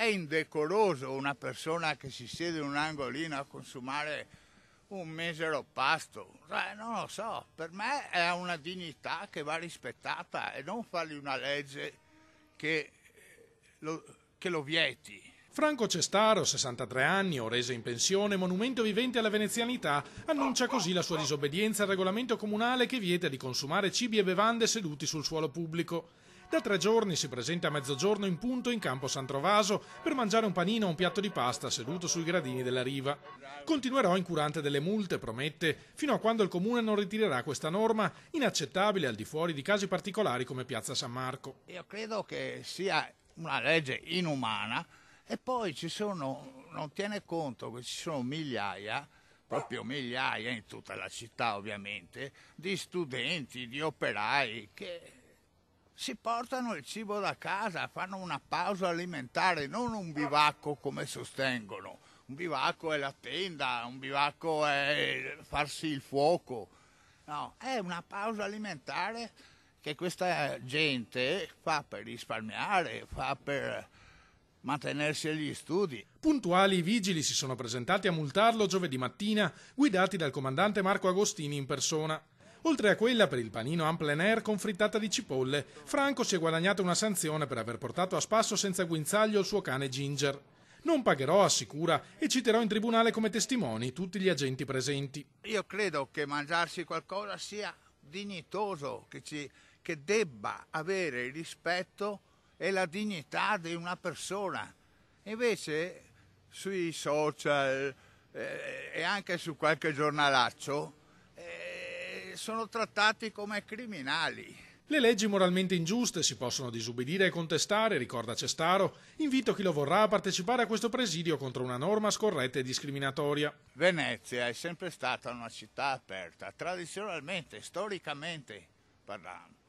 è indecoroso una persona che si siede in un angolino a consumare un misero pasto. Non lo so, per me è una dignità che va rispettata e non fargli una legge che lo vieti. Franco Cestaro, 63 anni, orese in pensione, monumento vivente alla venezianità, annuncia così la sua disobbedienza al regolamento comunale che vieta di consumare cibi e bevande seduti sul suolo pubblico. Da 3 giorni si presenta a mezzogiorno in punto in campo San Trovaso per mangiare un panino o un piatto di pasta seduto sui gradini della riva. Continuerò incurante delle multe, promette, fino a quando il comune non ritirerà questa norma inaccettabile al di fuori di casi particolari come Piazza San Marco. Io credo che sia una legge inumana. E poi non tiene conto che ci sono migliaia, proprio migliaia in tutta la città ovviamente, di studenti, di operai che si portano il cibo da casa, fanno una pausa alimentare, non un bivacco come sostengono. Un bivacco è la tenda, un bivacco è farsi il fuoco. No, è una pausa alimentare che questa gente fa per risparmiare, fa per mantenersi agli studi. Puntuali i vigili si sono presentati a multarlo giovedì mattina, guidati dal comandante Marco Agostini in persona. Oltre a quella per il panino en plein air con frittata di cipolle, Franco si è guadagnato una sanzione per aver portato a spasso senza guinzaglio il suo cane Ginger. Non pagherò, assicura, e citerò in tribunale come testimoni tutti gli agenti presenti. Io credo che mangiarsi qualcosa sia dignitoso, che debba avere il rispetto e la dignità di una persona. Invece sui social e anche su qualche giornalaccio sono trattati come criminali. Le leggi moralmente ingiuste si possono disubbidire e contestare, ricorda Cestaro. Invito chi lo vorrà a partecipare a questo presidio contro una norma scorretta e discriminatoria. Venezia è sempre stata una città aperta, tradizionalmente, storicamente parlando.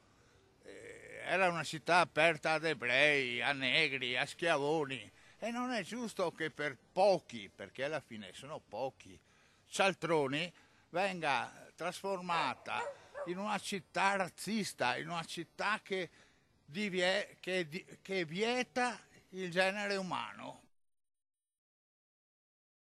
Era una città aperta ad ebrei, a negri, a schiavoni, e non è giusto che per pochi, perché alla fine sono pochi, cialtroni, venga trasformata in una città razzista, in una città che vieta il genere umano.